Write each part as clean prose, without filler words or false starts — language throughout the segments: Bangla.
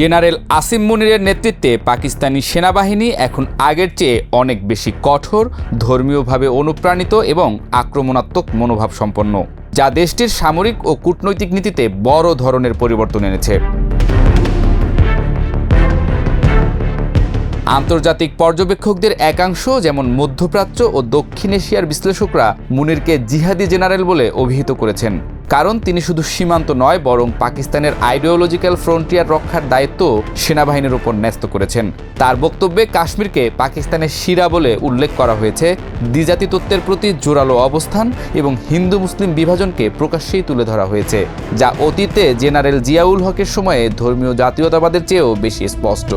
জেনারেল আসিম মুনিরের নেতৃত্বে পাকিস্তানি সেনাবাহিনী এখন আগের চেয়ে অনেক বেশি কঠোর, ধর্মীয়ভাবে অনুপ্রাণিত এবং আক্রমণাত্মক মনোভাব সম্পন্ন, যা দেশটির সামরিক ও কূটনৈতিক নীতিতে বড় ধরনের পরিবর্তন এনেছে। আন্তর্জাতিক পর্যবেক্ষকদের একাংশ, যেমন মধ্যপ্রাচ্য ও দক্ষিণ এশিয়ার বিশ্লেষকরা মুনিরকে জিহাদি জেনারেল বলে অভিহিত করেছেন, কারণ তিনি শুধু সীমান্ত নয় বরং পাকিস্তানের আইডিওলজিক্যাল ফ্রন্টিয়ার রক্ষার দায়িত্ব সেনাবাহিনীর উপর ন্যস্ত করেছেন। তার বক্তব্যে কাশ্মীরকে পাকিস্তানের শিরা বলে উল্লেখ করা হয়েছে, দ্বিজাতি তত্ত্বের প্রতি জোরালো অবস্থান এবং হিন্দু মুসলিম বিভাজনকে প্রকাশ্যেই তুলে ধরা হয়েছে, যা অতীতে জেনারেল জিয়াউল হকের সময়ে ধর্মীয় জাতীয়তাবাদের চেয়েও বেশি স্পষ্ট।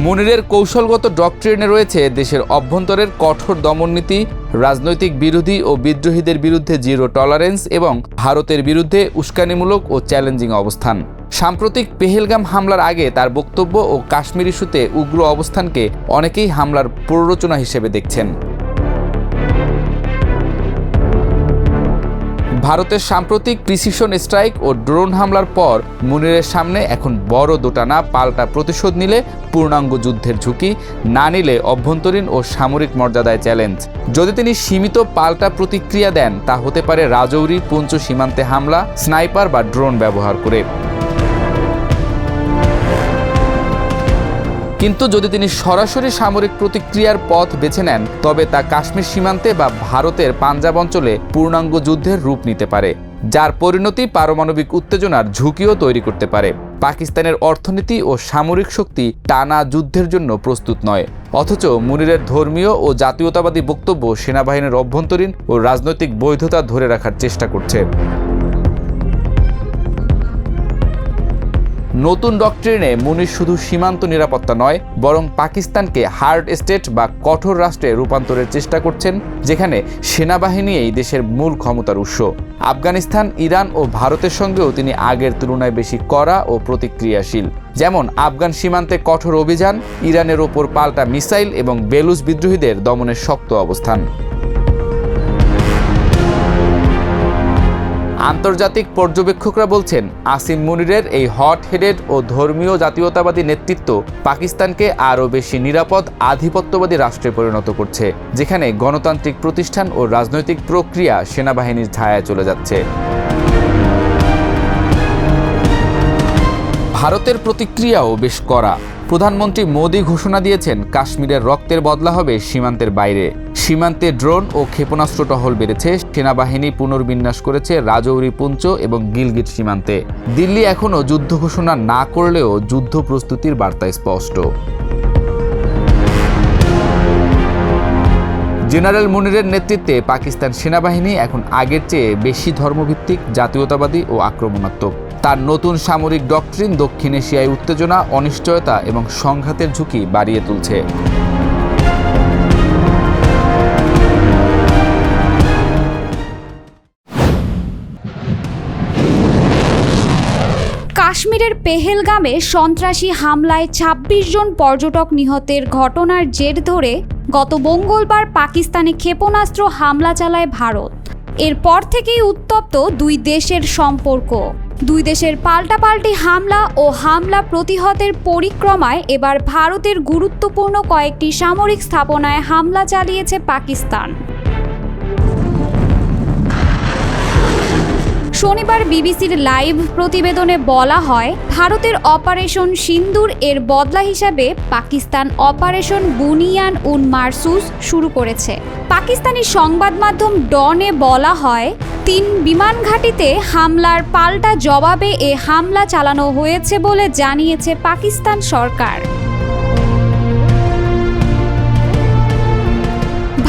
মুনিরের কৌশলগত ডক্ট্রিনে রয়েছে দেশের অভ্যন্তরের কঠোর দমননীতি, রাজনৈতিক বিরোধী ও বিদ্রোহীদের বিরুদ্ধে জিরো টলারেন্স এবং ভারতের বিরুদ্ধে উস্কানিমূলক ও চ্যালেঞ্জিং অবস্থান। সাম্প্রতিক পেহেলগাম হামলার আগে তার বক্তব্য ও কাশ্মীর ইস্যুতে উগ্র অবস্থানকে অনেকেই হামলার প্ররোচনা হিসেবে দেখছেন। ভারতের সাম্প্রতিক প্রিসিশন স্ট্রাইক ও ড্রোন হামলার পর মুনিরের সামনে এখন বড় দোটানা, পাল্টা প্রতিশোধ নিলে পূর্ণাঙ্গ যুদ্ধের ঝুঁকি, না নিলে অভ্যন্তরীণ ও সামরিক মর্যাদায় চ্যালেঞ্জ। যদি তিনি সীমিত পাল্টা প্রতিক্রিয়া দেন, তা হতে পারে রাজৌরি, পুঞ্চ সীমান্তে হামলা, স্নাইপার বা ড্রোন ব্যবহার করে। কিন্তু যদি তিনি সরাসরি সামরিক প্রতিক্রিয়ার পথ বেছে নেন, তবে তা কাশ্মীর সীমান্তে বা ভারতের পাঞ্জাব অঞ্চলে পূর্ণাঙ্গ যুদ্ধের রূপ নিতে পারে, যার পরিণতি পারমাণবিক উত্তেজনার ঝুঁকিও তৈরি করতে পারে। পাকিস্তানের অর্থনীতি ও সামরিক শক্তি টানা যুদ্ধের জন্য প্রস্তুত নয়, অথচ মুনিরের ধর্মীয় ও জাতীয়তাবাদী বক্তব্য সেনাবাহিনীর অভ্যন্তরীণ ও রাজনৈতিক বৈধতা ধরে রাখার চেষ্টা করছে। নতুন ডক্ট্রিনে মুনির শুধু সীমান্ত নিরাপত্তা নয়, বরং পাকিস্তানকে হার্ড স্টেট বা কঠোর রাষ্ট্রে রূপান্তরের চেষ্টা করছেন, যেখানে সেনাবাহিনী এই দেশের মূল ক্ষমতার উৎস। আফগানিস্তান, ইরান ও ভারতের সঙ্গেও তিনি আগের তুলনায় বেশি কড়া ও প্রতিক্রিয়াশীল, যেমন আফগান সীমান্তে কঠোর অভিযান, ইরানের ওপর পাল্টা মিসাইল এবং বেলুচ বিদ্রোহীদের দমনের শক্ত অবস্থান। আন্তর্জাতিক পর্যবেক্ষকরা বলছেন, আসিম মুনিরের এই হট হেডেড ও ধর্মীয় জাতীয়তাবাদী নেতৃত্ব পাকিস্তানকে আরও বেশি নিরাপদ আধিপত্যবাদী রাষ্ট্রে পরিণত করছে, যেখানে গণতান্ত্রিক প্রতিষ্ঠান ও রাজনৈতিক প্রক্রিয়া সেনাবাহিনীর ছায়ায় চলে যাচ্ছে। ভারতের প্রতিক্রিয়াও বেশ কড়া। প্রধানমন্ত্রী মোদি ঘোষণা দিয়েছেন, কাশ্মীরের রক্তের বদলা হবে সীমান্তের বাইরে। সীমান্তে ড্রোন ও ক্ষেপণাস্ত্র টহল বেড়েছে, সেনাবাহিনী পুনর্বিন্যাস করেছে রাজৌরি, পুঞ্চ এবং গিলগিট সীমান্তে। দিল্লি এখনও যুদ্ধ ঘোষণা না করলেও যুদ্ধ প্রস্তুতির বার্তা স্পষ্ট। জেনারেল মুনিরের নেতৃত্বে পাকিস্তান সেনাবাহিনী এখন আগের চেয়ে বেশি ধর্মভিত্তিক, জাতীয়তাবাদী ও আক্রমণাত্মক। তার নতুন সামরিক ডক্ট্রিন দক্ষিণ এশিয়ায় উত্তেজনা, অনিশ্চয়তা এবং সংঘাতের ঝুঁকি বাড়িয়ে তুলছে। কাশ্মীরের পেহেলগামে সন্ত্রাসী হামলায় ২৬ জন পর্যটক নিহতের ঘটনার জের ধরে গত মঙ্গলবার পাকিস্তানে ক্ষেপণাস্ত্র হামলা চালায় ভারত। এরপর থেকেই উত্তপ্ত দুই দেশের সম্পর্ক। দুই দেশের পাল্টাপাল্টি হামলা ও হামলা প্রতিহতের পরিক্রমায় এবার ভারতের গুরুত্বপূর্ণ কয়েকটি সামরিক স্থাপনায় হামলা চালিয়েছে পাকিস্তান। শনিবার বিবিসির লাইভ প্রতিবেদনে বলা হয়, ভারতের অপারেশন সিন্দুর এর বদলা হিসাবে পাকিস্তান অপারেশন বুনিয়ান উন মারসুস শুরু করেছে। পাকিস্তানি সংবাদ মাধ্যম ডনে বলা হয়, ৩ বিমান ঘাঁটিতে হামলার পাল্টা জবাবে এ হামলা চালানো হয়েছে বলে জানিয়েছে পাকিস্তান সরকার।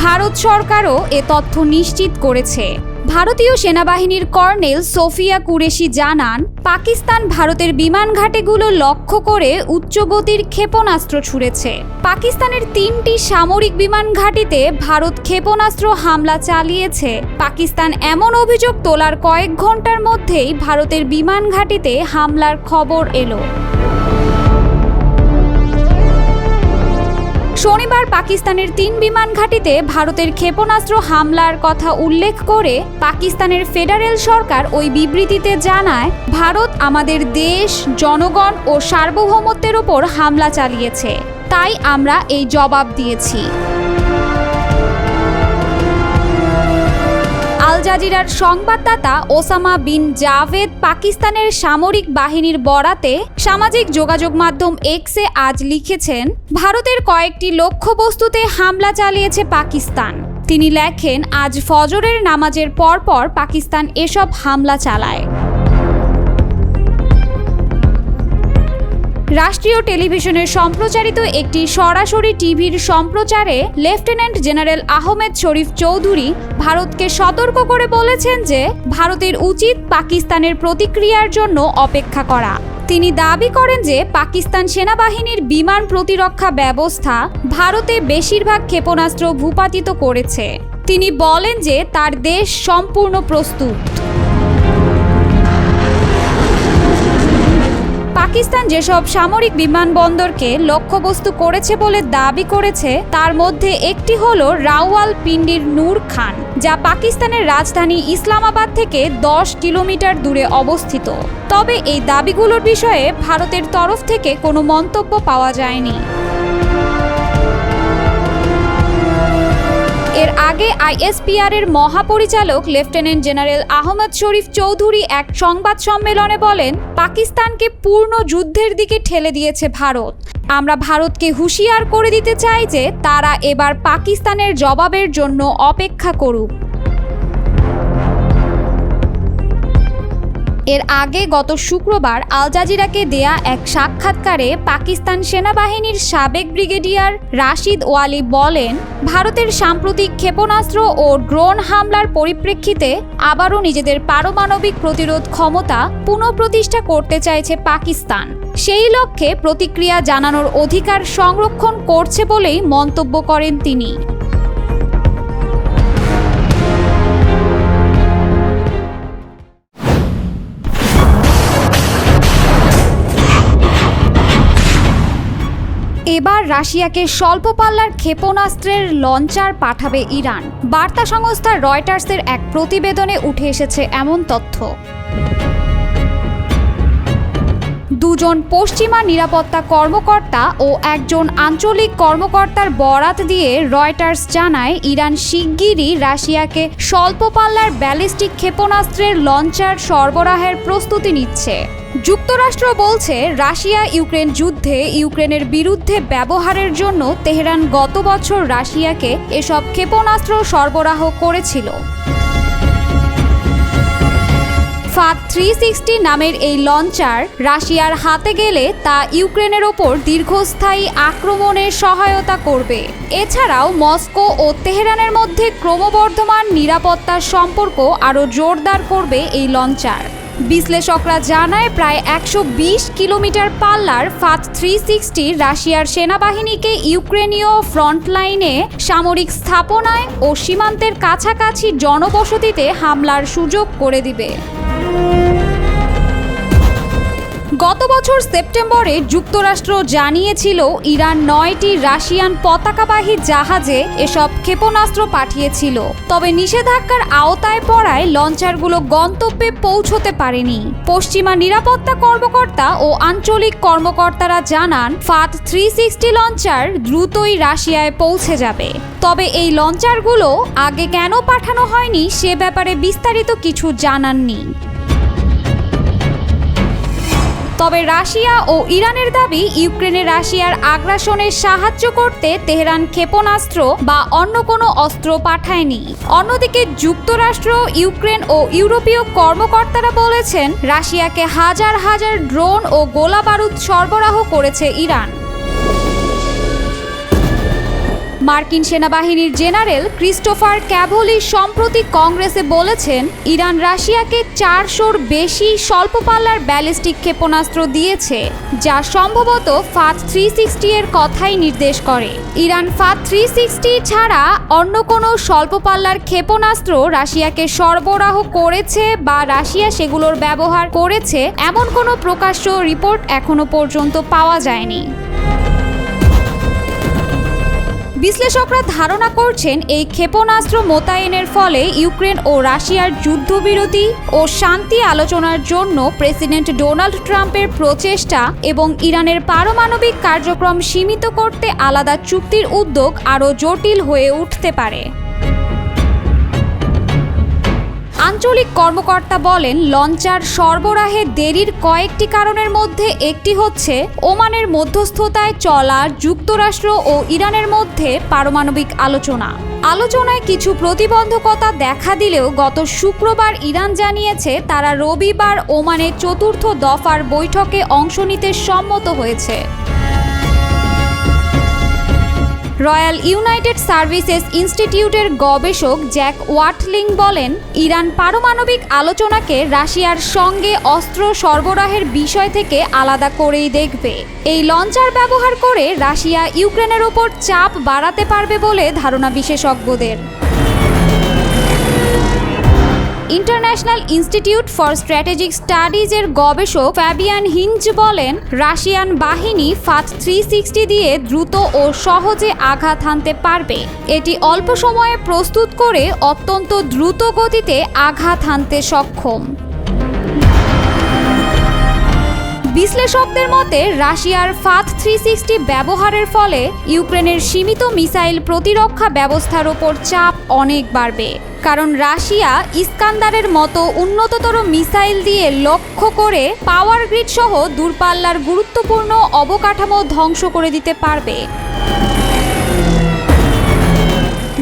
ভারত সরকারও এ তথ্য নিশ্চিত করেছে। ভারতীয় সেনাবাহিনীর কর্নেল সোফিয়া কুরেশি জানান, পাকিস্তান ভারতের বিমান ঘাঁটিগুলো লক্ষ্য করে উচ্চগতির ক্ষেপণাস্ত্র ছুড়েছে। পাকিস্তানের ৩টি সামরিক বিমান ঘাঁটিতে ভারত ক্ষেপণাস্ত্র হামলা চালিয়েছে। পাকিস্তান এমন অভিযোগ তোলার কয়েক ঘন্টার মধ্যেই ভারতের বিমান ঘাঁটিতে হামলার খবর এলো। শনিবার পাকিস্তানের 3 বিমান ঘাঁটিতে ভারতের ক্ষেপণাস্ত্র হামলার কথা উল্লেখ করে পাকিস্তানের ফেডারেল সরকার ওই বিবৃতিতে জানায়, ভারত আমাদের দেশ, জনগণ ও সার্বভৌমত্বের ওপর হামলা চালিয়েছে, তাই আমরা এই জবাব দিয়েছি। আল জাজিরার সংবাদদাতা ওসামা বিন জাভেদ পাকিস্তানের সামরিক বাহিনীর বরাতে সামাজিক যোগাযোগ মাধ্যম এক্সে আজ লিখেছেন, ভারতের কয়েকটি লক্ষ্যবস্তুতে হামলা চালিয়েছে পাকিস্তান। তিনি লেখেন, আজ ফজরের নামাজের পরপর পাকিস্তান এসব হামলা চালায়। রাষ্ট্রীয় টেলিভিশনের সম্প্রচারিত একটি সরাসরি টিভির সম্প্রচারে লেফটেন্যান্ট জেনারেল আহমেদ শরীফ চৌধুরী ভারতকে সতর্ক করে বলেছেন যে ভারতের উচিত পাকিস্তানের প্রতিক্রিয়ার জন্য অপেক্ষা করা। তিনি দাবি করেন যে পাকিস্তান সেনাবাহিনীর বিমান প্রতিরক্ষা ব্যবস্থা ভারতে বেশিরভাগ ক্ষেপণাস্ত্র ভূপাতিত করেছে। তিনি বলেন যে তার দেশ সম্পূর্ণ প্রস্তুত। পাকিস্তান যেসব সামরিক বিমানবন্দরকে লক্ষ্যবস্তু করেছে বলে দাবি করেছে তার মধ্যে একটি হল রাওয়ালপিন্ডির নূর খান, যা পাকিস্তানের রাজধানী ইসলামাবাদ থেকে 10 কিলোমিটার দূরে অবস্থিত। তবে এই দাবিগুলোর বিষয়ে ভারতের তরফ থেকে কোনো মন্তব্য পাওয়া যায়নি। এর আগে আইএসপিআর এর মহাপরিচালক লেফটেন্যান্ট জেনারেল আহমেদ শরীফ চৌধুরী এক সংবাদ সম্মেলনে বলেন, পাকিস্তানকে পূর্ণ যুদ্ধের দিকে ঠেলে দিয়েছে ভারত। আমরা ভারতকে হুঁশিয়ার করে দিতে চাই যে তারা এবার পাকিস্তানের জবাবের জন্য অপেক্ষা করুক। এর আগে গত শুক্রবার আল জাজিরাকে দেয়া এক সাক্ষাৎকারে পাকিস্তান সেনাবাহিনীর সাবেক ব্রিগেডিয়ার রাশিদ ওয়ালি বলেন, ভারতের সাম্প্রতিক ক্ষেপণাস্ত্র ও ড্রোন হামলার পরিপ্রেক্ষিতে আবারও নিজেদের পারমাণবিক প্রতিরোধ ক্ষমতা পুনঃপ্রতিষ্ঠা করতে চাইছে পাকিস্তান। সেই লক্ষ্যে প্রতিক্রিয়া জানানোর অধিকার সংরক্ষণ করছে বলেই মন্তব্য করেন তিনি। এবার রাশিয়াকে স্বল্প পাল্লার ক্ষেপণাস্ত্রের লঞ্চার পাঠাবে ইরান। বার্তা সংস্থা রয়টার্সের এক প্রতিবেদনে উঠে এসেছে এমন তথ্য। দুজন পশ্চিমা নিরাপত্তা কর্মকর্তা ও একজন আঞ্চলিক কর্মকর্তার বরাত দিয়ে রয়টার্স জানায়, ইরান শিগগিরই রাশিয়াকে স্বল্প পাল্লার ব্যালিস্টিক ক্ষেপণাস্ত্রের লঞ্চার সরবরাহের প্রস্তুতি নিচ্ছে। যুক্তরাষ্ট্র বলছে, রাশিয়া ইউক্রেন যুদ্ধে ইউক্রেনের বিরুদ্ধে ব্যবহারের জন্য তেহরান গত বছর রাশিয়াকে এসব ক্ষেপণাস্ত্র সরবরাহ করেছিল। ফাদ 360 নামের এই লঞ্চার রাশিয়ার হাতে গেলে তা ইউক্রেনের ওপর দীর্ঘস্থায়ী আক্রমণে সহায়তা করবে। এছাড়াও মস্কো ও তেহরানের মধ্যে ক্রমবর্ধমান নিরাপত্তার সম্পর্ক আরও জোরদার করবে এই লঞ্চার। বিশ্লেষকরা জানায়, প্রায় 120 কিলোমিটার পাল্লার ফাদ 360 রাশিয়ার সেনাবাহিনীকে ইউক্রেনীয় ফ্রন্টলাইনে, সামরিক স্থাপনায় ও সীমান্তের কাছাকাছি জনবসতিতে হামলার সুযোগ করে দিবে। গত বছর সেপ্টেম্বরে যুক্তরাষ্ট্র জানিয়েছিল, ইরান 9টি রাশিয়ান পতাকাবাহী জাহাজে এসব ক্ষেপণাস্ত্র পাঠিয়েছিল। তবে নিষেধাজ্ঞার আওতায় পড়ায় লঞ্চারগুলো গন্তব্যে পৌঁছতে পারেনি। পশ্চিমা নিরাপত্তা কর্মকর্তা ও আঞ্চলিক কর্মকর্তারা জানান, ফাদ 360 লঞ্চার দ্রুতই রাশিয়ায় পৌঁছে যাবে। তবে এই লঞ্চারগুলো আগে কেন পাঠানো হয়নি সে ব্যাপারে বিস্তারিত কিছু জানাননি। তবে রাশিয়া ও ইরানের দাবি, ইউক্রেনে রাশিয়ার আগ্রাসনে সাহায্য করতে তেহরান ক্ষেপণাস্ত্র বা অন্য কোনো অস্ত্র পাঠায়নি। অন্যদিকে যুক্তরাষ্ট্র, ইউক্রেন ও ইউরোপীয় কর্মকর্তারা বলেছেন, রাশিয়াকে হাজার হাজার ড্রোন ও গোলাবারুদ সরবরাহ করেছে ইরান। মার্কিন সেনাবাহিনীর জেনারেল ক্রিস্টোফার ক্যাভলি সম্প্রতি কংগ্রেসে বলেছেন, ইরান রাশিয়াকে 400-র বেশি স্বল্প পাল্লার ব্যালিস্টিক ক্ষেপণাস্ত্র দিয়েছে, যা সম্ভবত ফাদ 360 এর কথাই নির্দেশ করে। ইরান ফাদ 360 ছাড়া অন্য কোনো স্বল্প পাল্লার ক্ষেপণাস্ত্র রাশিয়াকে সরবরাহ করেছে বা রাশিয়া সেগুলোর ব্যবহার করেছে এমন কোনো প্রকাশ্য রিপোর্ট এখনো পর্যন্ত পাওয়া যায়নি। বিশ্লেষকরা ধারণা করছেন এই ক্ষেপণাস্ত্র মোতায়েনের ফলে ইউক্রেন ও রাশিয়ার যুদ্ধবিরতি ও শান্তি আলোচনার জন্য প্রেসিডেন্ট ডোনাল্ড ট্রাম্পের প্রচেষ্টা এবং ইরানের পারমাণবিক কার্যক্রম সীমিত করতে আলাদা চুক্তির উদ্যোগ আরও জটিল হয়ে উঠতে পারে। আঞ্চলিক কর্মকর্তা বলেন, লঞ্চার সরবরাহে দেরির কয়েকটি কারণের মধ্যে একটি হচ্ছে ওমানের মধ্যস্থতায় চলা যুক্তরাষ্ট্র ও ইরানের মধ্যে পারমাণবিক আলোচনায় কিছু প্রতিবন্ধকতা দেখা দিলেও গত শুক্রবার ইরান জানিয়েছে তারা রবিবার ওমানের চতুর্থ দফার বৈঠকে অংশ নিতে সম্মত হয়েছে। রয়্যাল ইউনাইটেড সার্ভিসেস ইনস্টিটিউটের গবেষক জ্যাক ওয়াটলিং বলেন, ইরান পারমাণবিক আলোচনাকে রাশিয়ার সঙ্গে অস্ত্র সরবরাহের বিষয় থেকে আলাদা করেই দেখবে। এই লঞ্চার ব্যবহার করে রাশিয়া ইউক্রেনের ওপর চাপ বাড়াতে পারবে বলে ধারণা বিশেষজ্ঞদের। ইন্টারন্যাশনাল ইনস্টিটিউট ফর স্ট্র্যাটেজিক স্টাডিজের গবেষক ফ্যাবিয়ান হিঞ্জ বলেন, রাশিয়ান বাহিনী ফাত 360 দিয়ে দ্রুত ও সহজে আঘাত হানতে পারবে। এটি অল্প সময়ে প্রস্তুত করে অত্যন্ত দ্রুত গতিতে আঘাত হানতে সক্ষম। বিশ্লেষকদের মতে রাশিয়ার ফাত 360 ব্যবহারের ফলে ইউক্রেনের সীমিত মিসাইল প্রতিরক্ষা ব্যবস্থার ওপর চাপ অনেক বাড়বে, কারণ রাশিয়া ইস্কান্দারের মতো উন্নততর মিসাইল দিয়ে লক্ষ্য করে পাওয়ার গ্রিড সহ দূরপাল্লার গুরুত্বপূর্ণ অবকাঠামো ধ্বংস করে দিতে পারবে।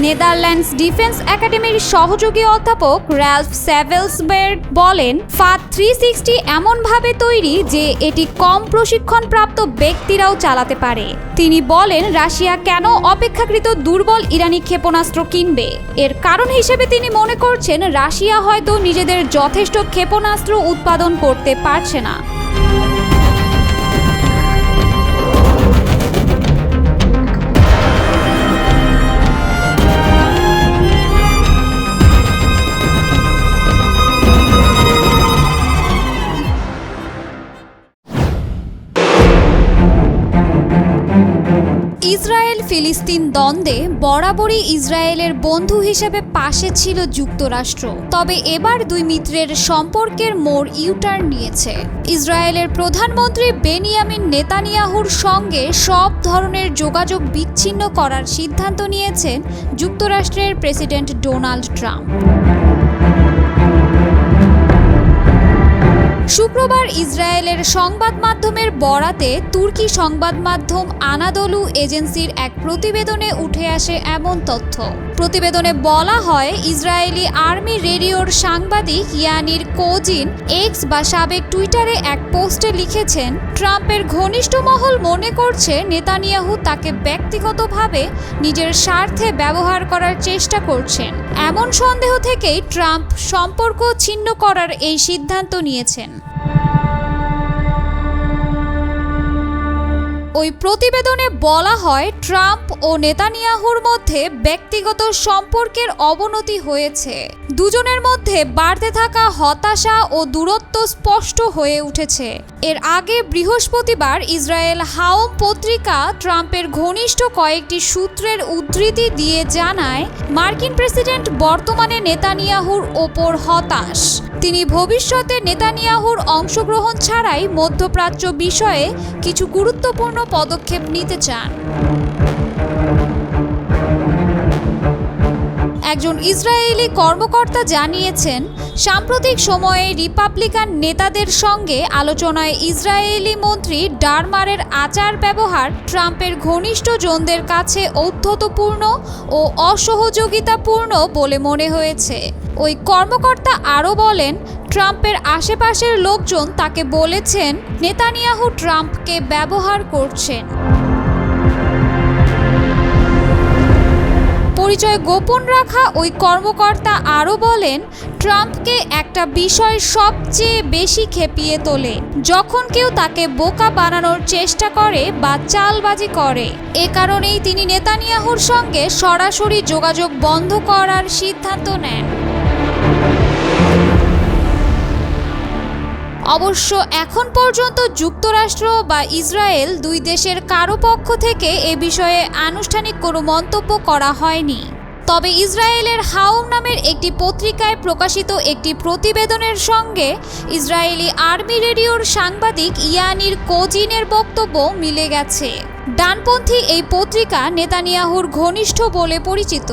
নেদারল্যান্ডস ডিফেন্স একাডেমির সহযোগী অধ্যাপক র্যালফ স্যাভেলসবের্গ বলেন, ফাত 360 এমনভাবে তৈরি যে এটি কম প্রশিক্ষণপ্রাপ্ত ব্যক্তিরাও চালাতে পারে। তিনি বলেন, রাশিয়া কেন অপেক্ষাকৃত দুর্বল ইরানি ক্ষেপণাস্ত্র কিনবে? এর কারণ হিসেবে তিনি মনে করছেন রাশিয়া হয়তো নিজেদের যথেষ্ট ক্ষেপণাস্ত্র উৎপাদন করতে পারছে না। ইসরায়েল ফিলিস্তিন দ্বন্দ্বে বরাবরই ইসরায়েলের বন্ধু হিসেবে পাশে ছিল যুক্তরাষ্ট্র, তবে এবার দুই মিত্রের সম্পর্কের মোড় ইউটার্ন নিয়েছে। ইসরায়েলের প্রধানমন্ত্রী বেনিয়ামিন নেতানিয়াহুর সঙ্গে সব ধরনের যোগাযোগ বিচ্ছিন্ন করার সিদ্ধান্ত নিয়েছেন যুক্তরাষ্ট্রের প্রেসিডেন্ট ডোনাল্ড ট্রাম্প। শুক্রবার ইসরায়েলের সংবাদ মাধ্যমের বরাতে তুর্কি সংবাদ মাধ্যম আনাদলু এজেন্সির এক প্রতিবেদনে উঠে আসে এমন তথ্য। প্রতিবেদনে বলা হয়, ইসরায়েলি আর্মি রেডিওর সাংবাদিক ইয়ানির কোজিন এক্স বা সাবেক টুইটারে এক পোস্টে লিখেছেন, ট্রাম্পের ঘনিষ্ঠ মহল মনে করছে নেতানিয়াহু তাকে ব্যক্তিগতভাবে নিজের স্বার্থে ব্যবহার করার চেষ্টা করছেন। এমন সন্দেহ থেকেই ট্রাম্প সম্পর্ক ছিন্ন করার এই সিদ্ধান্ত নিয়েছেন। ওই প্রতিবেদনে বলা হয়, ট্রাম্প ও নেতানিয়াহুর মধ্যে ব্যক্তিগত সম্পর্কের অবনতি হয়েছে। দুজনের মধ্যে বাড়তে থাকা হতাশা ও দূরত্ব স্পষ্ট হয়ে উঠেছে। এর আগে বৃহস্পতিবার ইসরায়েল হাওম পত্রিকা ট্রাম্পের ঘনিষ্ঠ কয়েকটি সূত্রের উদ্ধৃতি দিয়ে জানায়, মার্কিন প্রেসিডেন্ট বর্তমানে নেতানিয়াহুর ওপর হতাশ। তিনি ভবিষ্যতে নেতানিয়াহুর অংশগ্রহণ ছাড়াই মধ্যপ্রাচ্য বিষয়ে কিছু গুরুত্বপূর্ণ পদক্ষেপ নিতে চান। একজন ইসরায়েলি কর্মকর্তা জানিয়েছেন, সাম্প্রতিক সময়ে রিপাবলিকান নেতাদের সঙ্গে আলোচনায় ইসরায়েলি মন্ত্রী ডারমারের আচার ব্যবহার ট্রাম্পের ঘনিষ্ঠ জনদের কাছে ঔদ্ধত্যপূর্ণ ও অসহযোগিতাপূর্ণ বলে মনে হয়েছে। ওই কর্মকর্তা আরও বলেন, ট্রাম্পের আশেপাশের লোকজন তাকে বলেছেন নেতানিয়াহু ট্রাম্পকে ব্যবহার করছেন। পরিচয় গোপন রাখা ওই কর্মকর্তা আরও বলেন, ট্রাম্পকে একটা বিষয় সবচেয়ে বেশি খেপিয়ে তোলে, যখন কেউ তাকে বোকা বানানোর চেষ্টা করে বা চালবাজি করে। এ কারণেই তিনি নেতানিয়াহুর সঙ্গে সরাসরি যোগাযোগ বন্ধ করার সিদ্ধান্ত নেন। অবশ্য এখন পর্যন্ত যুক্তরাষ্ট্র বা ইসরায়েল দুই দেশের কারো পক্ষ থেকে এ বিষয়ে আনুষ্ঠানিক কোনো মন্তব্য করা হয়নি। তবে ইসরায়েলের হাউম নামের একটি পত্রিকায় প্রকাশিত একটি প্রতিবেদনের সঙ্গে ইসরায়েলি আর্মি রেডিওর সাংবাদিক ইয়ানির কোজিনের বক্তব্য মিলে গেছে। ডানপন্থী এই পত্রিকা নেতানিয়াহুর ঘনিষ্ঠ বলে পরিচিত।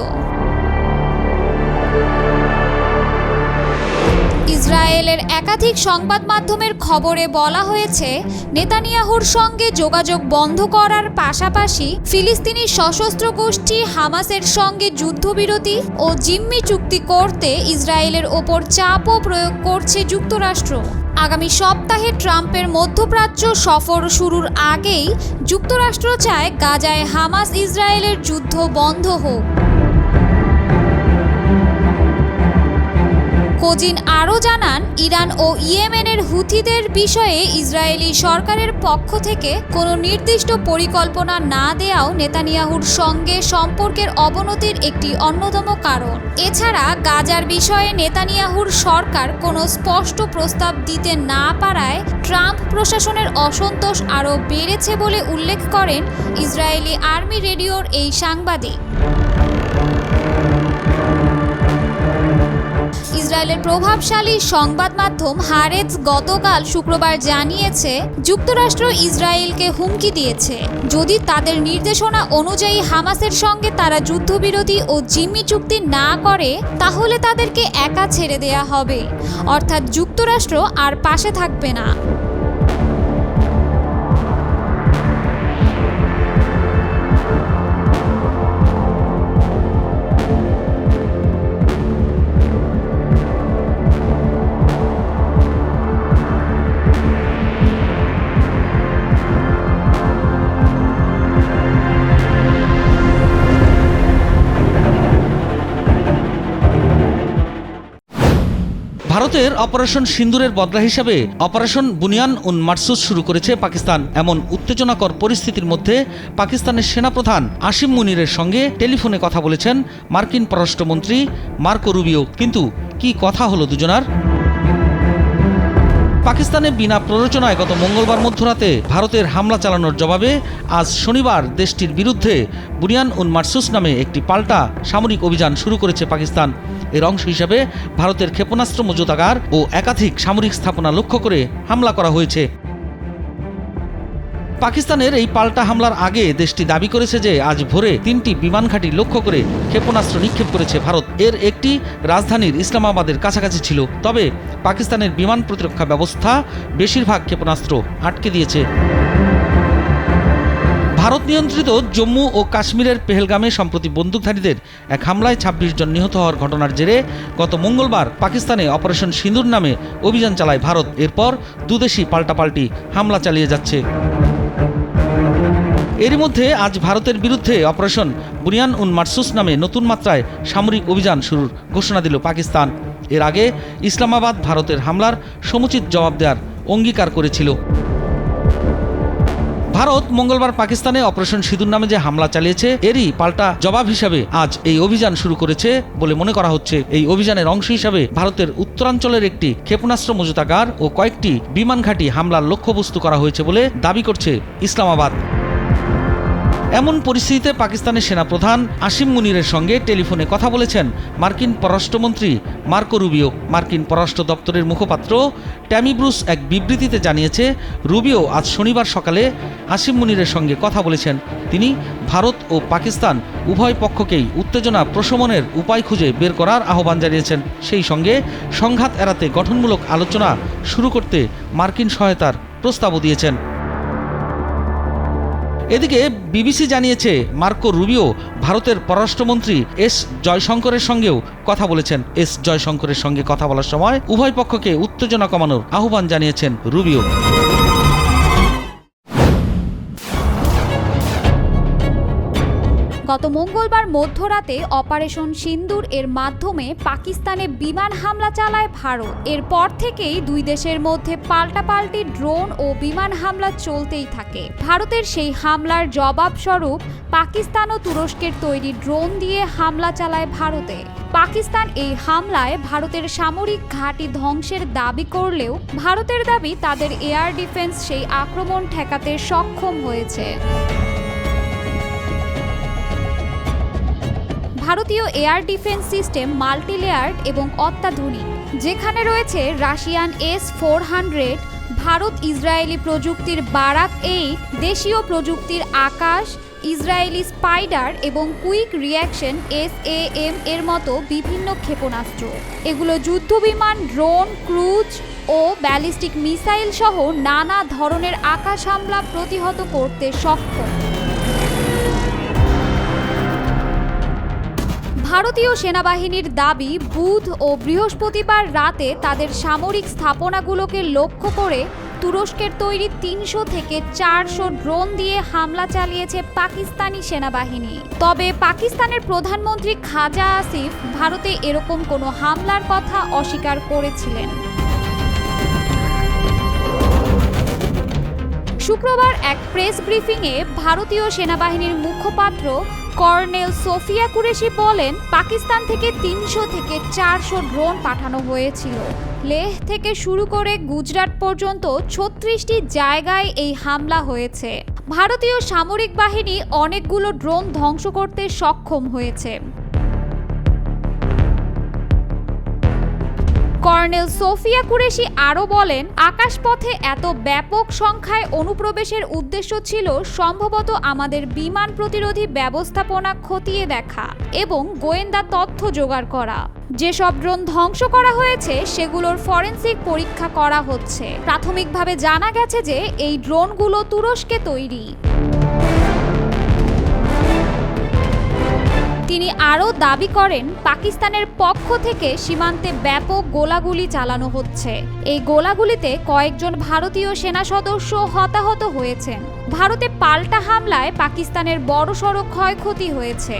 ইসরায়েলের একাধিক সংবাদ মাধ্যমের খবরে বলা হয়েছে, নেতানিয়াহুর সঙ্গে যোগাযোগ বন্ধ করার পাশাপাশি ফিলিস্তিনি সশস্ত্র গোষ্ঠী হামাসের সঙ্গে যুদ্ধবিরতি ও জিম্মি চুক্তি করতে ইসরায়েলের ওপর চাপও প্রয়োগ করছে যুক্তরাষ্ট্র। আগামী সপ্তাহে ট্রাম্পের মধ্যপ্রাচ্য সফর শুরুর আগেই যুক্তরাষ্ট্র চায় গাজায় হামাস ইসরায়েলের যুদ্ধ বন্ধ হোক। কোজিন আরও জানান, ইরান ও ইয়েমেনের হুথিদের বিষয়ে ইসরায়েলি সরকারের পক্ষ থেকে কোনো নির্দিষ্ট পরিকল্পনা না দেওয়াও নেতানিয়াহুর সঙ্গে সম্পর্কের অবনতির একটি অন্যতম কারণ। এছাড়া গাজার বিষয়ে নেতানিয়াহুর সরকার কোনো স্পষ্ট প্রস্তাব দিতে না পারায় ট্রাম্প প্রশাসনের অসন্তোষ আরও বেড়েছে বলে উল্লেখ করেন ইসরায়েলি আর্মি রেডিওর এই সাংবাদিক। ইসরায়েলের প্রভাবশালী সংবাদ মাধ্যম হারেজ গতকাল শুক্রবার জানিয়েছে, যুক্তরাষ্ট্র ইসরায়েলকে হুমকি দিয়েছে, যদি তাদের নির্দেশনা অনুযায়ী হামাসের সঙ্গে তারা যুদ্ধবিরতি ও জিম্মি চুক্তি না করে তাহলে তাদেরকে একা ছেড়ে দেয়া হবে, অর্থাৎ যুক্তরাষ্ট্র আর পাশে থাকবে না। ভারতের অপারেশন সিন্দুরের বদলা হিসাবে অপারেশন বুনিয়ান উন মারসুস শুরু করেছে পাকিস্তান। এমন উত্তেজনাকর পরিস্থিতির মধ্যে পাকিস্তানের সেনাপ্রধান আসিম মুনিরের সঙ্গে টেলিফোনে কথা বলেছেন মার্কিন পররাষ্ট্রমন্ত্রী মার্কো রুবিও। কিন্তু কি কথা হলো দুজনার? পাকিস্তানে বিনা প্ররোচনায় গত মঙ্গলবার মধ্যরাতে ভারতের হামলা চালানোর জবাবে আজ শনিবার দেশটির বিরুদ্ধে বুনিয়ান উন মারসুস নামে একটি পাল্টা সামরিক অভিযান শুরু করেছে পাকিস্তান। এর অংশ হিসেবে ভারতের ক্ষেপণাস্ত্র মজুতাগার ও একাধিক সামরিক স্থাপনা লক্ষ্য করে হামলা করা হয়েছে। পাকিস্তানের এই পাল্টা হামলার আগে দেশটি দাবি করেছে যে আজ ভোরে 3টি বিমান ঘাঁটি লক্ষ্য করে ক্ষেপণাস্ত্র নিক্ষেপ করেছে ভারত। এর একটি রাজধানীর ইসলামাবাদের কাছাকাছি ছিল। তবে পাকিস্তানের বিমান প্রতিরক্ষা ব্যবস্থা বেশিরভাগ ক্ষেপণাস্ত্র আটকে দিয়েছে। ভারত নিয়ন্ত্রিত জম্মু ও কাশ্মীরের পেহেলগামে সম্প্রতি বন্দুকধারীদের এক হামলায় 26 জন নিহত হওয়ার ঘটনার জেরে গত মঙ্গলবার পাকিস্তানে অপারেশন সিঁদুর নামে অভিযান চালায় ভারত। এরপর দুদেশই পাল্টাপাল্টি হামলা চালিয়ে যাচ্ছে। এরই মধ্যে আজ ভারতের বিরুদ্ধে অপারেশন বুনিয়ান উন মারসুস নামে নতুন মাত্রায় সামরিক অভিযান শুরুর ঘোষণা দিল পাকিস্তান। এর আগে ইসলামাবাদ ভারতের হামলার সমুচিত জবাব দেওয়ার অঙ্গীকার করেছিল। ভারত মঙ্গলবার পাকিস্তানে অপারেশন সিঁদুর নামে যে হামলা চালিয়েছে এরই পাল্টা জবাব হিসাবে আজ এই অভিযান শুরু করেছে বলে মনে করা হচ্ছে। এই অভিযানের অংশ হিসাবে ভারতের উত্তরাঞ্চলের একটি ক্ষেপণাস্ত্র মজুতাগার ও কয়েকটি বিমান ঘাঁটি হামলার লক্ষ্যবস্তু করা হয়েছে বলে দাবি করছে ইসলামাবাদ। এমন পরিস্থিতিতে পাকিস্তানের সেনাপ্রধান আসিম মুনিরের সঙ্গে টেলিফোনে কথা বলেছেন মার্কিন পররাষ্ট্রমন্ত্রী মার্কো রুবিও। মার্কিন পররাষ্ট্র দপ্তরের মুখপাত্র ট্যামি ব্রুস এক বিবৃতিতে জানিয়েছে, রুবিও আজ শনিবার সকালে আসিম মুনিরের সঙ্গে কথা বলেছেন। তিনি ভারত ও পাকিস্তান উভয় পক্ষকেই উত্তেজনা প্রশমনের উপায় খুঁজে বের করার আহ্বান জানিয়েছেন। সেই সঙ্গে সংঘাত এড়াতে গঠনমূলক আলোচনা শুরু করতে মার্কিন সহায়তার প্রস্তাবও দিয়েছেন। এদিকে বিবিসি জানিয়েছে মার্কো রুবিও ভারতের পররাষ্ট্রমন্ত্রী এস জয়শঙ্করের সঙ্গেও কথা বলেছেন। এস জয়শঙ্করের সঙ্গে কথা বলার সময় উভয় পক্ষকে উত্তেজনা কমানোর আহ্বান জানিয়েছেন রুবিও। গত গত মঙ্গলবার মধ্যরাতে অপারেশন সিন্দুর এর মাধ্যমে পাকিস্তানে বিমান হামলা চালায় ভারত। এরপর থেকেই দুই দেশের মধ্যে পাল্টাপাল্টি ড্রোন ও বিমান হামলা চলতেই থাকে। ভারতের সেই হামলার জবাবস্বরূপ পাকিস্তান ও তুরস্কের তৈরি ড্রোন দিয়ে হামলা চালায় ভারতে। পাকিস্তান এই হামলায় ভারতের সামরিক ঘাঁটি ধ্বংসের দাবি করলেও ভারতের দাবি তাদের এয়ার ডিফেন্স সেই আক্রমণ ঠেকাতে সক্ষম হয়েছে। ভারতীয় এয়ার ডিফেন্স সিস্টেম মাল্টিলেয়ার্ড এবং অত্যাধুনিক, যেখানে রয়েছে রাশিয়ান S-400, ভারত ইসরায়েলি প্রযুক্তির বারাক 8, দেশীয় প্রযুক্তির আকাশ, ইসরায়েলি স্পাইডার এবং কুইক রিঅ্যাকশন SAM এর মতো বিভিন্ন ক্ষেপণাস্ত্র। এগুলো যুদ্ধবিমান, ড্রোন, ক্রুজ ও ব্যালিস্টিক মিসাইল সহ নানা ধরনের আকাশ হামলা প্রতিহত করতে সক্ষম। ভারতীয় সেনাবাহিনীর দাবি, বুধ ও বৃহস্পতিবার রাতে তাদের সামরিক স্থাপনাগুলোকে লক্ষ্য করে তুরস্কের তৈরি 300 থেকে 400 ড্রোন দিয়ে হামলা চালিয়েছে পাকিস্তানি সেনাবাহিনী। তবে পাকিস্তানের প্রধানমন্ত্রী খাজা আসিফ ভারতে এরকম কোনো হামলার কথা অস্বীকার করেছিলেন। শুক্রবার এক প্রেস ব্রিফিংয়ে ভারতীয় সেনাবাহিনীর মুখপাত্র কর্নেল সোফিয়া কুরেশি বলেন, পাকিস্তান থেকে 300 থেকে 400 ড্রোন পাঠানো হয়েছিল। লেহ থেকে শুরু করে গুজরাট পর্যন্ত 36টি জায়গায় এই হামলা হয়েছে। ভারতীয় সামরিক বাহিনী অনেকগুলো ড্রোন ধ্বংস করতে সক্ষম হয়েছে। কর্নেল সোফিয়া কুরেশি আরও বলেন, আকাশপথে এত ব্যাপক সংখ্যায় অনুপ্রবেশের উদ্দেশ্য ছিল সম্ভবত আমাদের বিমান প্রতিরোধী ব্যবস্থাপনা খতিয়ে দেখা এবং গোয়েন্দা তথ্য জোগাড় করা। যেসব ড্রোন ধ্বংস করা হয়েছে সেগুলোর ফরেনসিক পরীক্ষা করা হচ্ছে। প্রাথমিকভাবে জানা গেছে যে এই ড্রোনগুলো তুরস্কে তৈরি। তিনি আরও দাবি করেন, পাকিস্তানের পক্ষ থেকে সীমান্তে ব্যাপক গোলাগুলি চালানো হচ্ছে। এই গোলাগুলিতে কয়েকজন ভারতীয় সেনা সদস্য হতাহত হয়েছেন। ভারতে পাল্টা হামলায় পাকিস্তানের বড়সড় ক্ষয়ক্ষতি হয়েছে।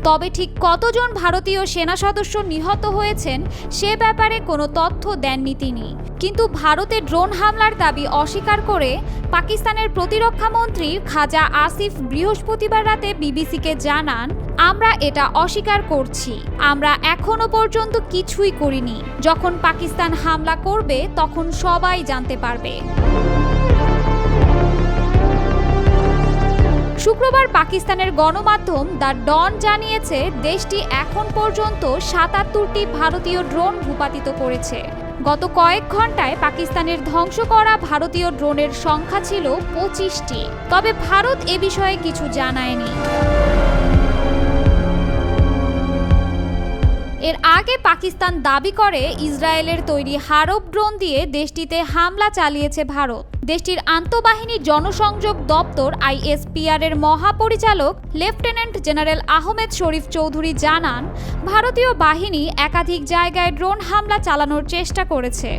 তবে ঠিক কতজন ভারতীয় সেনা সদস্য নিহত হয়েছেন সে ব্যাপারে কোনো তথ্য দেননি তিনি। কিন্তু ভারতে ড্রোন হামলার দাবি অস্বীকার করে পাকিস্তানের প্রতিরক্ষা মন্ত্রী খাজা আসিফ বৃহস্পতিবার রাতে বিবিসিকে জানান, আমরা এটা অস্বীকার করছি। আমরা এখনো পর্যন্ত কিছুই করিনি। যখন পাকিস্তান হামলা করবে তখন সবাই জানতে পারবে। শুক্রবার পাকিস্তানের গণমাধ্যম দ্য ডন জানিয়েছে, দেশটি এখন পর্যন্ত 77টি ভারতীয় ড্রোন ভূপাতিত করেছে। গত কয়েক ঘন্টায় পাকিস্তানের ধ্বংস করা ভারতীয় ড্রোনের সংখ্যা ছিল 25টি। তবে ভারত এ বিষয়ে কিছু জানায়নি। এর আগে পাকিস্তান দাবি করে ইসরায়েলের তৈরি হারব ড্রোন দিয়ে দেশটিতে হামলা চালিয়েছে ভারত। দেশটির আন্তঃবাহিনী জনসংযোগ দপ্তর ISPR এর মহাপরিচালক লেফটেন্যান্ট জেনারেল আহমেদ শরীফ চৌধুরী জানান, ভারতীয় বাহিনী একাধিক জায়গায় ড্রোন হামলা চালানোর চেষ্টা করেছে।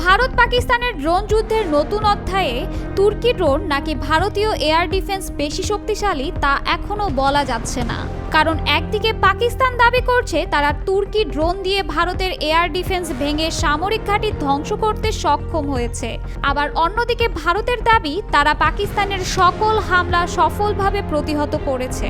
ভারত পাকিস্তানের ড্রোন যুদ্ধের নতুন অধ্যায়ে তুর্কি ড্রোন নাকি ভারতীয় এয়ার ডিফেন্স বেশি শক্তিশালী তা এখনও বলা যাচ্ছে না। কারণ একদিকে পাকিস্তান দাবি করছে তারা তুর্কি ড্রোন দিয়ে ভারতের এয়ার ডিফেন্স ভেঙে সামরিক ঘাঁটি ধ্বংস করতে সক্ষম হয়েছে, আবার অন্যদিকে ভারতের দাবি তারা পাকিস্তানের সকল হামলা সফলভাবে প্রতিহত করেছে।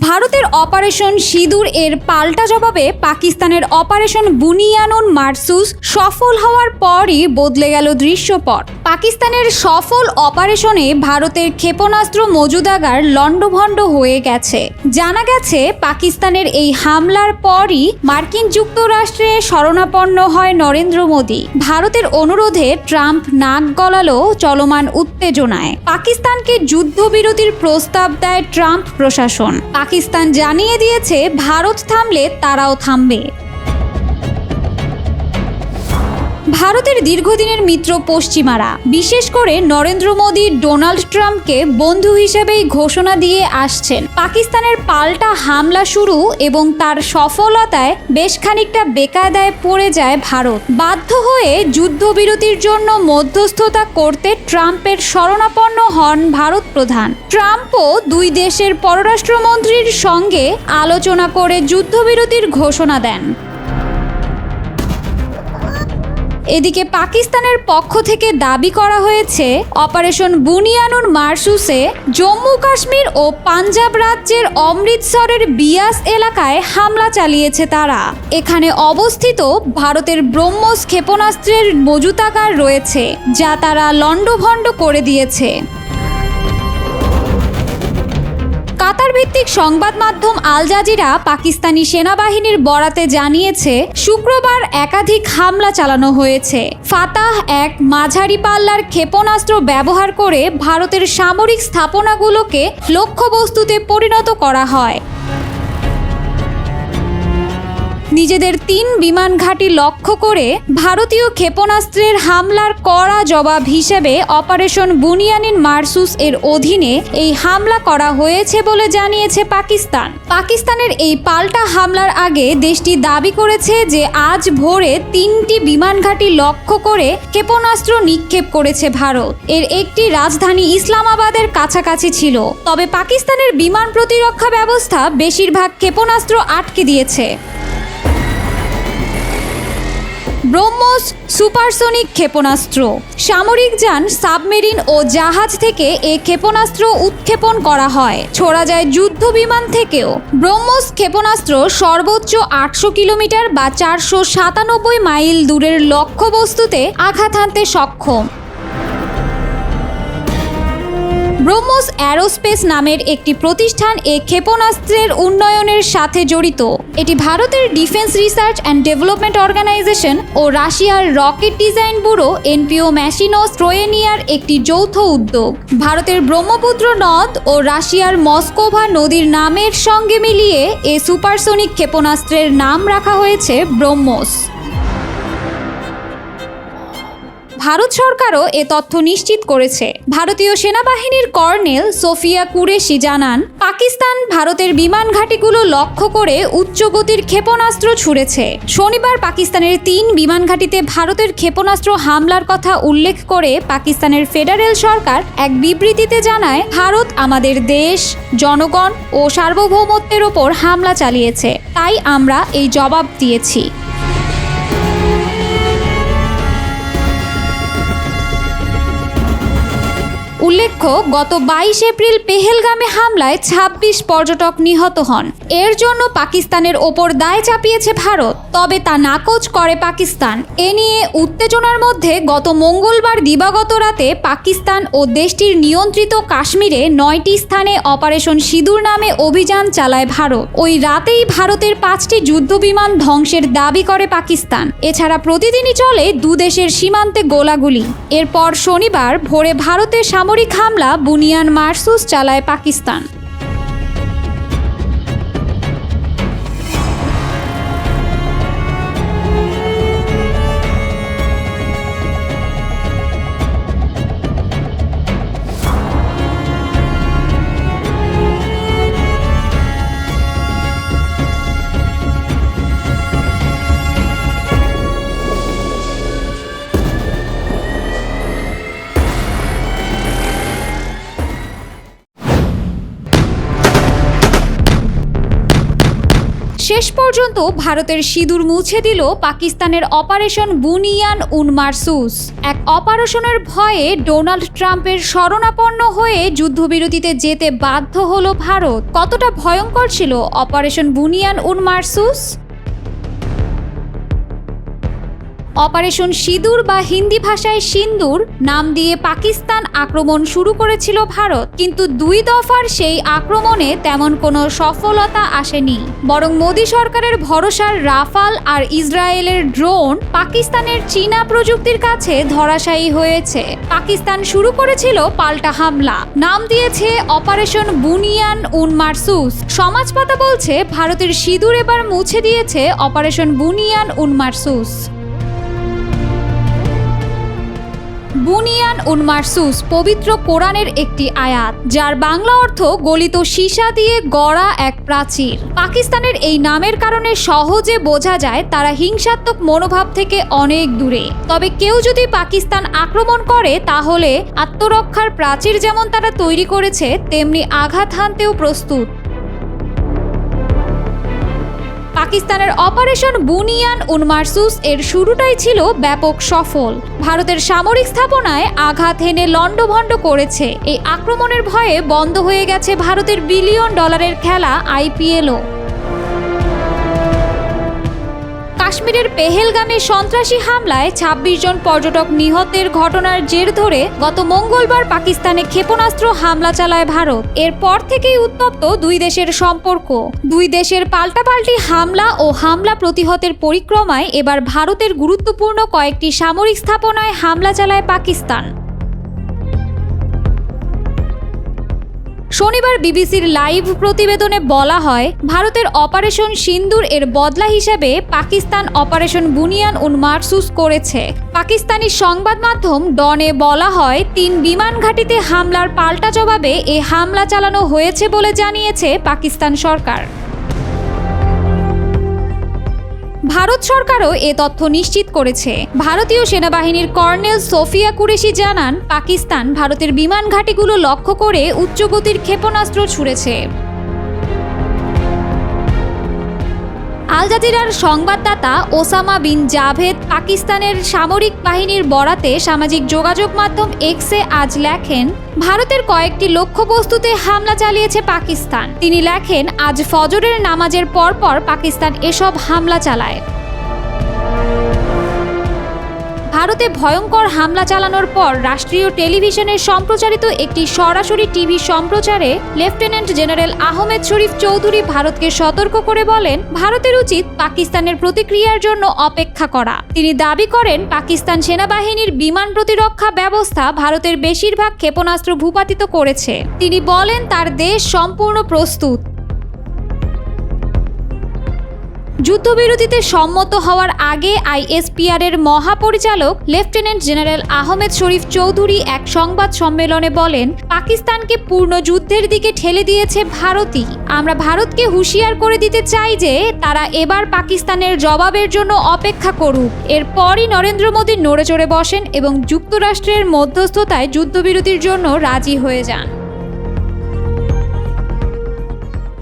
ভারতের অপারেশন সিঁদুর এর পাল্টা জবাবে পাকিস্তানের অপারেশন বুনিয়ানুন মারসুস সফল হওয়ার পরই বদলে গেল দৃশ্যপট। পাকিস্তানের সফল অপারেশনে ভারতের ক্ষেপণাস্ত্র মজুদাগার লণ্ডভণ্ড হয়ে গেছে। জানা গেছে, পাকিস্তানের এই হামলার পরই মার্কিন যুক্তরাষ্ট্রে শরণাপন্ন হয় নরেন্দ্র মোদী। ভারতের অনুরোধে ট্রাম্প নাক গলালো চলমান উত্তেজনায়। পাকিস্তানকে যুদ্ধবিরতির প্রস্তাব দেয় ট্রাম্প প্রশাসন। পাকিস্তান জানিয়ে দিয়েছে, ভারত থামলে তারাও থামবে। ভারতের দীর্ঘদিনের মিত্র পশ্চিমারা, বিশেষ করে নরেন্দ্র মোদী ডোনাল্ড ট্রাম্পকে বন্ধু হিসেবেই ঘোষণা দিয়ে আসছেন। পাকিস্তানের পাল্টা হামলা শুরু এবং তার সফলতায় বেশ খানিকটা বেকায়দায় পড়ে যায় ভারত। বাধ্য হয়ে যুদ্ধবিরতির জন্য মধ্যস্থতা করতে ট্রাম্পের শরণাপন্ন হন ভারত প্রধান। ট্রাম্পও দুই দেশের পররাষ্ট্রমন্ত্রীর সঙ্গে আলোচনা করে যুদ্ধবিরতির ঘোষণা দেন। এদিকে পাকিস্তানের পক্ষ থেকে দাবি করা হয়েছে, অপারেশন বুনিয়ানুর মারসুসে জম্মু কাশ্মীর ও পাঞ্জাব রাজ্যের অমৃতসরের বিয়াস এলাকায় হামলা চালিয়েছে তারা। এখানে অবস্থিত ভারতের ব্রহ্মোস ক্ষেপণাস্ত্রের মজুতাগার রয়েছে, যা তারা লণ্ডভণ্ড করে দিয়েছে। কাতার ভিত্তিক সংবাদ মাধ্যম আল জাজিরা পাকিস্তানি সেনাবাহিনীর বরাতে জানিয়েছে, শুক্রবার একাধিক হামলা চালানো হয়েছে। ফাতাহ এক মাঝারি পাল্লার ক্ষেপণাস্ত্র ব্যবহার করে ভারতের সামরিক স্থাপনাগুলোকে লক্ষ্যবস্তুতে পরিণত করা হয়। নিজেদের 3 বিমান ঘাঁটি লক্ষ্য করে ভারতীয় ক্ষেপণাস্ত্রের হামলার কড়া জবাব হিসেবে অপারেশন বুনিয়ানুর মারসুস এর অধীনে এই হামলা করা হয়েছে বলে জানিয়েছে পাকিস্তান। পাকিস্তানের এই পাল্টা হামলার আগে দেশটি দাবি করেছে যে আজ ভোরে 3টি বিমান ঘাঁটি লক্ষ্য করে ক্ষেপণাস্ত্র নিক্ষেপ করেছে ভারত। এর একটি রাজধানী ইসলামাবাদের কাছাকাছি ছিল। তবে পাকিস্তানের বিমান প্রতিরক্ষা ব্যবস্থা বেশিরভাগ ক্ষেপণাস্ত্র আটকে দিয়েছে। ব্রহ্মোস সুপারসনিক ক্ষেপণাস্ত্র। সামরিক যান, সাবমেরিন ও জাহাজ থেকে এ ক্ষেপণাস্ত্র উৎক্ষেপণ করা হয়। ছোড়া যায় যুদ্ধ বিমান থেকেও। ব্রহ্মোস ক্ষেপণাস্ত্র সর্বোচ্চ 800 কিলোমিটার বা 497 মাইল দূরের লক্ষ্যবস্তুতে আঘাত হানতে সক্ষম। ব্রহ্মোস অ্যারোস্পেস নামের একটি প্রতিষ্ঠান এ ক্ষেপণাস্ত্রের উন্নয়নের সাথে জড়িত। এটি ভারতের defence research and development organisation ও রাশিয়ার রকেট ডিজাইন ব্যুরো এনপিও ম্যাশিনো স্ট্রোয়েনিয়ার একটি যৌথ উদ্যোগ। ভারতের ব্রহ্মপুত্র নদ ও রাশিয়ার মস্কোভা নদীর নামের সঙ্গে মিলিয়ে এ সুপারসনিক ক্ষেপণাস্ত্রের নাম রাখা হয়েছে ব্রহ্মোস। ভারত সরকারও এ তথ্য নিশ্চিত করেছে। ভারতীয় সেনাবাহিনীর কর্নেল সোফিয়া কুরেশি জানান, পাকিস্তান ভারতের বিমান ঘাঁটিগুলো লক্ষ্য করে উচ্চগতির ক্ষেপণাস্ত্র ছুড়েছে। শনিবার পাকিস্তানের 3 বিমান ঘাঁটিতে ভারতের ক্ষেপণাস্ত্র হামলার কথা উল্লেখ করে পাকিস্তানের ফেডারেল সরকার এক বিবৃতিতে জানায়, ভারত আমাদের দেশ, জনগণ ও সার্বভৌমত্বের ওপর হামলা চালিয়েছে, তাই আমরা এই জবাব দিয়েছি। উল্লেখ্য, গত 22 এপ্রিল পেহেলগামে হামলায় 26 পর্যটক নিহত হন। এর জন্য পাকিস্তানের ওপর দায় চাপিয়েছে ভারত, তবে তা নাকচ করে পাকিস্তান। এ নিয়ে উত্তেজনার মধ্যে গত মঙ্গলবার দিবাগত রাতে পাকিস্তান ও দেশটির নিয়ন্ত্রিত কাশ্মীরে 9টি স্থানে অপারেশন সিঁদুর নামে অভিযান চালায় ভারত। ওই রাতেই ভারতের 5টি যুদ্ধবিমান ধ্বংসের দাবি করে পাকিস্তান। এছাড়া প্রতিদিনই চলে দুদেশের সীমান্তে গোলাগুলি। এরপর শনিবার ভোরে ভারতের সামরিক হামলা বুনিয়ান মারসুস চালায় পাকিস্তান। শেষ পর্যন্ত ভারতের সিঁদুর মুছে দিল পাকিস্তানের অপারেশন বুনিয়ানুর মারসুস। এক অপারেশনের ভয়ে ডোনাল্ড ট্রাম্পের শরণাপন্ন হয়ে যুদ্ধবিরতিতে যেতে বাধ্য হলো ভারত। কতটা ভয়ঙ্কর ছিল অপারেশন বুনিয়ানুর মারসুস? অপারেশন সিঁদুর বা হিন্দি ভাষায় সিন্দুর নাম দিয়ে পাকিস্তান আক্রমণ শুরু করেছিল ভারত, কিন্তু 2 দফার সেই আক্রমণে তেমন কোনো সফলতা আসেনি। বরং মোদী সরকারের ভরসার রাফাল আর ইসরায়েলের ড্রোন পাকিস্তানের চীনা প্রযুক্তির কাছে ধরাশায়ী হয়েছে। পাকিস্তান শুরু করেছিল পাল্টা হামলা, নাম দিয়েছে অপারেশন বুনিয়ানুর মারসুস। সমাজপাতা বলছে ভারতের সিঁদুর এবার মুছে দিয়েছে অপারেশন বুনিয়ানুর মারসুস। বুনিয়ান উন মারসুস পবিত্র কোরআনের একটি আয়াত, যার বাংলা অর্থ গলিত সীসা দিয়ে গড়া এক প্রাচীর। পাকিস্তানের এই নামের কারণে সহজে বোঝা যায় তারা হিংসাত্মক মনোভাব থেকে অনেক দূরে। তবে কেউ যদি পাকিস্তান আক্রমণ করে তাহলে আত্মরক্ষার প্রাচীর যেমন তারা তৈরি করেছে তেমনি আঘাত হানতেও প্রস্তুত। পাকিস্তানের অপারেশন বুনিয়ান উন মারসুস এর শুরুটাই ছিল ব্যাপক সফল। ভারতের সামরিক স্থাপনায় আঘাত হেনে লণ্ডভণ্ড করেছে। এই আক্রমণের ভয়ে বন্ধ হয়ে গেছে ভারতের বিলিয়ন ডলারের খেলা IPLও। কাশ্মীরের পেহেলগামে সন্ত্রাসী হামলায় ২৬ জন পর্যটক নিহতের ঘটনার জের ধরে গত মঙ্গলবার পাকিস্তানে ক্ষেপণাস্ত্র হামলা চালায় ভারত। এরপর থেকেই উত্তপ্ত দুই দেশের সম্পর্ক। দুই দেশের পাল্টাপাল্টি হামলা ও হামলা প্রতিহতের পরিক্রমায় এবার ভারতের গুরুত্বপূর্ণ কয়েকটি সামরিক স্থাপনায় হামলা চালায় পাকিস্তান। শনিবার বিবিসির লাইভ প্রতিবেদনে বলা হয়, ভারতের অপারেশন সিন্দুর এর বদলা হিসেবে পাকিস্তান অপারেশন বুনিয়ান উন মারসুস করেছে। পাকিস্তানি সংবাদ মাধ্যম ডনে বলা হয়, ৩ বিমান ঘাঁটিতে হামলার পাল্টা জবাবে এ হামলা চালানো হয়েছে বলে জানিয়েছে পাকিস্তান সরকার। ভারত সরকারও এ তথ্য নিশ্চিত করেছে। ভারতীয় সেনাবাহিনীর কর্নেল সোফিয়া কুরেশি জানান, পাকিস্তান ভারতের বিমান ঘাঁটিগুলো লক্ষ্য করে উচ্চগতির ক্ষেপণাস্ত্র ছুড়েছে। আল জাজিরার সংবাদদাতা ওসামা বিন জাভেদ পাকিস্তানের সামরিক বাহিনীর বরাতে সামাজিক যোগাযোগ মাধ্যম এক্সে আজ লেখেন, ভারতের কয়েকটি লক্ষ্যবস্তুতে হামলা চালিয়েছে পাকিস্তান। তিনি লেখেন, আজ ফজরের নামাজের পরপর পাকিস্তান এসব হামলা চালায়। ভারতে ভয়ঙ্কর হামলা চালানোর পর রাষ্ট্রীয় টেলিভিশনের সম্প্রচারিত একটি সরাসরি টিভি সম্প্রচারে লেফটেন্যান্ট জেনারেল আহমেদ শরীফ চৌধুরী ভারতকে সতর্ক করে বলেন, ভারতের উচিত পাকিস্তানের প্রতিক্রিয়ার জন্য অপেক্ষা করা। তিনি দাবি করেন, পাকিস্তান সেনাবাহিনীর বিমান প্রতিরক্ষা ব্যবস্থা ভারতের বেশিরভাগ ক্ষেপণাস্ত্র ভূপাতিত করেছে। তিনি বলেন, তার দেশ সম্পূর্ণ প্রস্তুত। যুদ্ধবিরতিতে সম্মত হওয়ার আগে ISPR এর মহাপরিচালক লেফটেন্যান্ট জেনারেল আহমেদ শরীফ চৌধুরী এক সংবাদ সম্মেলনে বলেন, পাকিস্তানকে পূর্ণ যুদ্ধের দিকে ঠেলে দিয়েছে ভারতই। আমরা ভারতকে হুঁশিয়ার করে দিতে চাই যে তারা এবার পাকিস্তানের জবাবের জন্য অপেক্ষা করুক। এরপরই নরেন্দ্র মোদী নড়েচড়ে বসেন এবং যুক্তরাষ্ট্রের মধ্যস্থতায় যুদ্ধবিরতির জন্য রাজি হয়ে যান।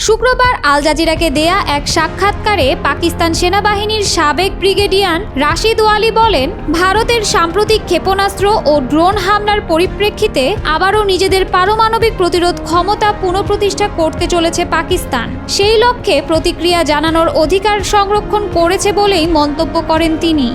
শুক্রবার আল জাজিরাকে দেয়া এক সাক্ষাৎকারে পাকিস্তান সেনাবাহিনীর সাবেক ব্রিগেডিয়ার রাশিদ ওয়ালি বলেন, ভারতের সাম্প্রতিক ক্ষেপণাস্ত্র ও ড্রোন হামলার পরিপ্রেক্ষিতে আবারও নিজেদের পারমাণবিক প্রতিরোধ ক্ষমতা পুনঃপ্রতিষ্ঠা করতে চলেছে পাকিস্তান। সেই লক্ষ্যে প্রতিক্রিয়া জানানোর অধিকার সংরক্ষণ করেছে বলেই মন্তব্য করেন তিনি।